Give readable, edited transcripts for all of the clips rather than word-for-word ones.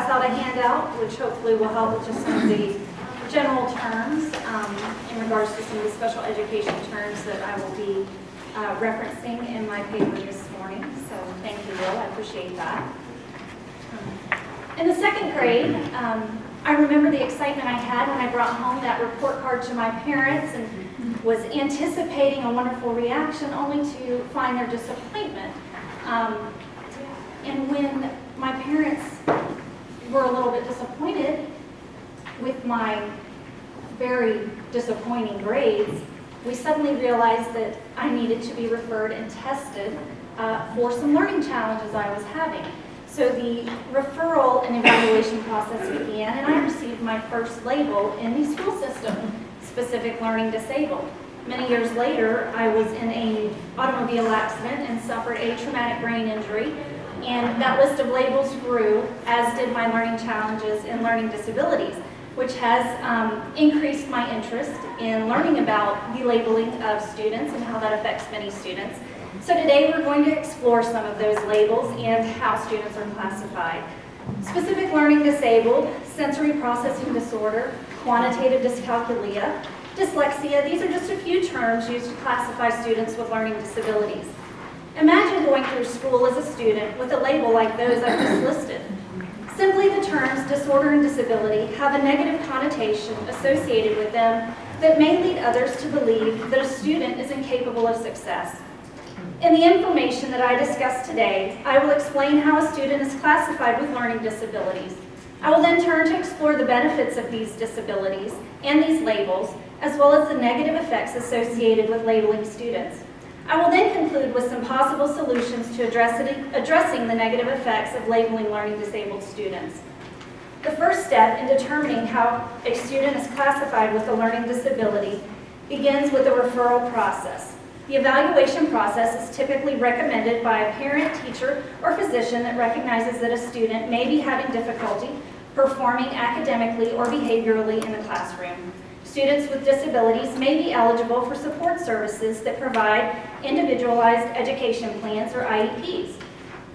out a handout, which hopefully will help with just some of the general terms in regards to some of the special education terms that I will be referencing in my paper this morning. So thank you, Will. I appreciate that. In the second grade, I remember the excitement I had when I brought home that report card to my parents and was anticipating a wonderful reaction, only to find their disappointment. And when my parents were a little bit disappointed with my very disappointing grades, we suddenly realized that I needed to be referred and tested for some learning challenges I was having. So the referral and evaluation process began, and I received my first label in the school system, specific learning disabled. Many years later, I was in an automobile accident and suffered a traumatic brain injury, and that list of labels grew, as did my learning challenges and learning disabilities, which has increased my interest in learning about the labeling of students and how that affects many students. So today we're going to explore some of those labels and how students are classified. Specific learning disabled, sensory processing disorder, quantitative dyscalculia, dyslexia, these are just a few terms used to classify students with learning disabilities. Imagine going through school as a student with a label like those I've just listed. Simply the terms disorder and disability have a negative connotation associated with them that may lead others to believe that a student is incapable of success. In the information that I discuss today, I will explain how a student is classified with learning disabilities. I will then turn to explore the benefits of these disabilities and these labels, as well as the negative effects associated with labeling students. I will then conclude with some possible solutions to addressing the negative effects of labeling learning disabled students. The first step in determining how a student is classified with a learning disability begins with the referral process. The evaluation process is typically recommended by a parent, teacher, or physician that recognizes that a student may be having difficulty performing academically or behaviorally in the classroom. Students with disabilities may be eligible for support services that provide individualized education plans, or IEPs.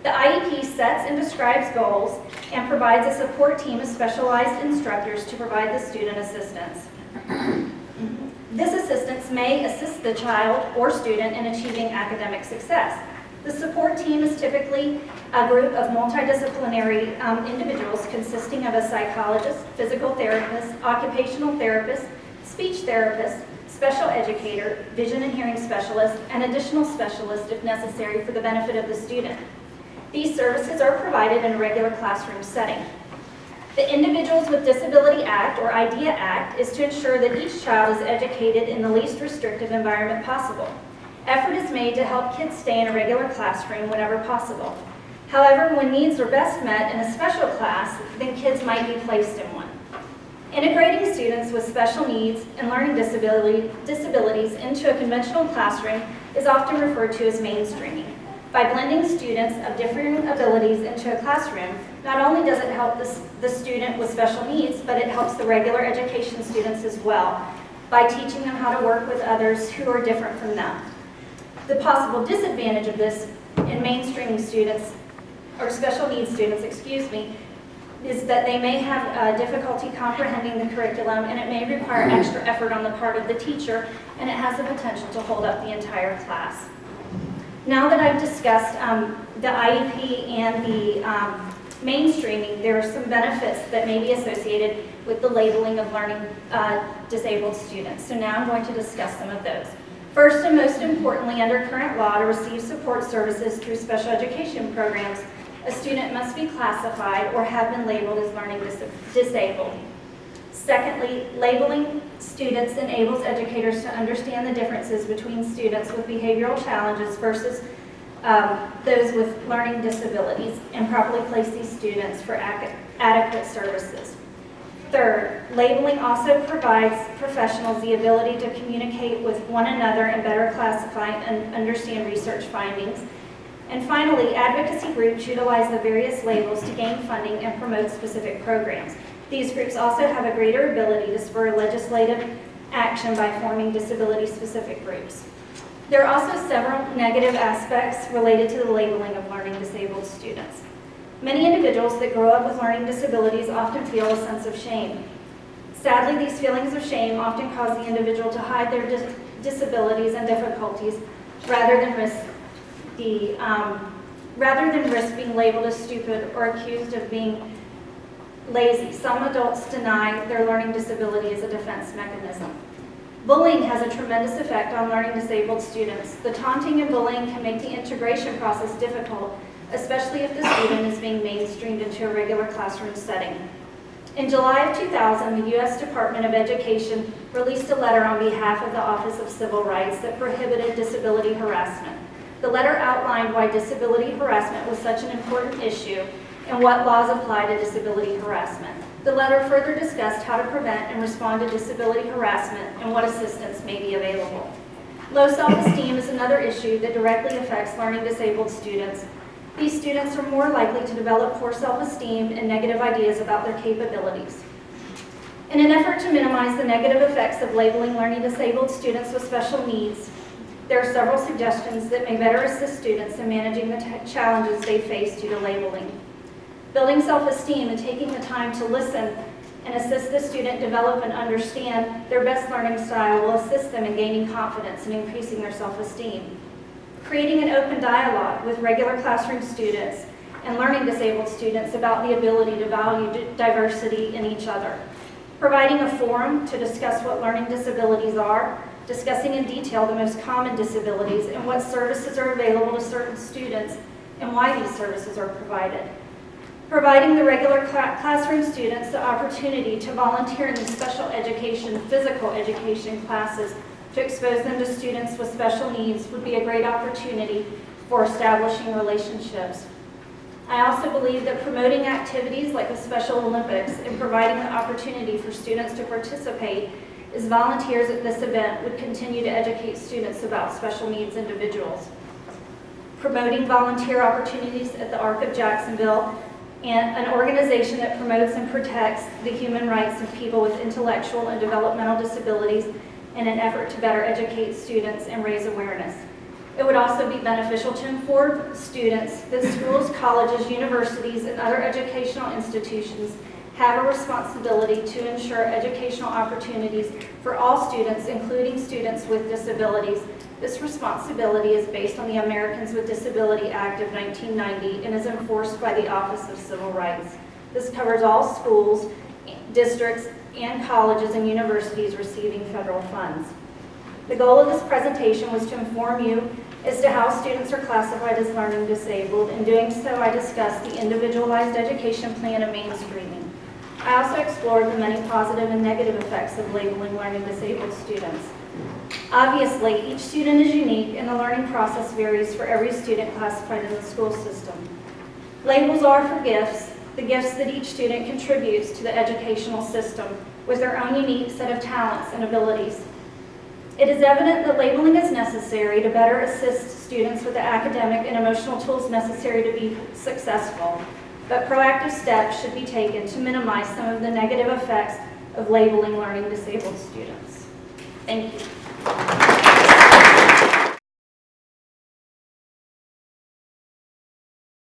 The IEP sets and describes goals and provides a support team of specialized instructors to provide the student assistance. This assistance may assist the child or student in achieving academic success. The support team is typically a group of multidisciplinary individuals consisting of a psychologist, physical therapist, occupational therapist, speech therapist, special educator, vision and hearing specialist, and additional specialist if necessary for the benefit of the student. These services are provided in a regular classroom setting. The Individuals with Disability Act, or IDEA Act, is to ensure that each child is educated in the least restrictive environment possible. Effort is made to help kids stay in a regular classroom whenever possible. However, when needs are best met in a special class, then kids might be placed in one. Integrating students with special needs and learning disabilities into a conventional classroom is often referred to as mainstreaming. By blending students of differing abilities into a classroom, not only does it help the student with special needs, but it helps the regular education students as well by teaching them how to work with others who are different from them. The possible disadvantage of this in mainstreaming students, or special needs students, is that they may have difficulty comprehending the curriculum, and it may require extra effort on the part of the teacher, and it has the potential to hold up the entire class. Now that I've discussed the IEP and the mainstreaming, there are some benefits that may be associated with the labeling of learning disabled students. So now I'm going to discuss some of those. First and most importantly, under current law, to receive support services through special education programs, a student must be classified or have been labeled as learning disabled. Secondly, labeling students enables educators to understand the differences between students with behavioral challenges versus those with learning disabilities and properly place these students for adequate services. Third, labeling also provides professionals the ability to communicate with one another and better classify and understand research findings. And finally, advocacy groups utilize the various labels to gain funding and promote specific programs. These groups also have a greater ability to spur legislative action by forming disability-specific groups. There are also several negative aspects related to the labeling of learning disabled students. Many individuals that grow up with learning disabilities often feel a sense of shame. Sadly, these feelings of shame often cause the individual to hide their disabilities and difficulties rather than risk being labeled as stupid or accused of being lazy. Some adults deny their learning disability as a defense mechanism. Bullying has a tremendous effect on learning disabled students. The taunting and bullying can make the integration process difficult, especially if the student is being mainstreamed into a regular classroom setting. In July of 2000, the U.S. Department of Education released a letter on behalf of the Office of Civil Rights that prohibited disability harassment. The letter outlined why disability harassment was such an important issue and what laws apply to disability harassment. The letter further discussed how to prevent and respond to disability harassment and what assistance may be available. Low self-esteem is another issue that directly affects learning disabled students. These students are more likely to develop poor self-esteem and negative ideas about their capabilities. In an effort to minimize the negative effects of labeling learning disabled students with special needs, there are several suggestions that may better assist students in managing the challenges they face due to labeling. Building self-esteem and taking the time to listen and assist the student develop and understand their best learning style will assist them in gaining confidence and increasing their self-esteem. Creating an open dialogue with regular classroom students and learning disabled students about the ability to value diversity in each other. Providing a forum to discuss what learning disabilities are, discussing in detail the most common disabilities and what services are available to certain students and why these services are provided. Providing the regular classroom students the opportunity to volunteer in the special education, physical education classes to expose them to students with special needs would be a great opportunity for establishing relationships. I also believe that promoting activities like the Special Olympics and providing the opportunity for students to participate as volunteers at this event would continue to educate students about special needs individuals. Promoting volunteer opportunities at the ARC of Jacksonville, and an organization that promotes and protects the human rights of people with intellectual and developmental disabilities in an effort to better educate students and raise awareness. It would also be beneficial to inform students that schools, colleges, universities, and other educational institutions have a responsibility to ensure educational opportunities for all students, including students with disabilities. This responsibility is based on the Americans with Disability Act of 1990 and is enforced by the Office of Civil Rights. This covers all schools, districts, and colleges and universities receiving federal funds. The goal of this presentation was to inform you as to how students are classified as learning disabled. In doing so, I discussed the individualized education plan of mainstreaming. I also explored the many positive and negative effects of labeling learning disabled students. Obviously, each student is unique and the learning process varies for every student classified in the school system. Labels are for gifts, the gifts that each student contributes to the educational system with their own unique set of talents and abilities. It is evident that labeling is necessary to better assist students with the academic and emotional tools necessary to be successful, but proactive steps should be taken to minimize some of the negative effects of labeling learning disabled students. Thank you.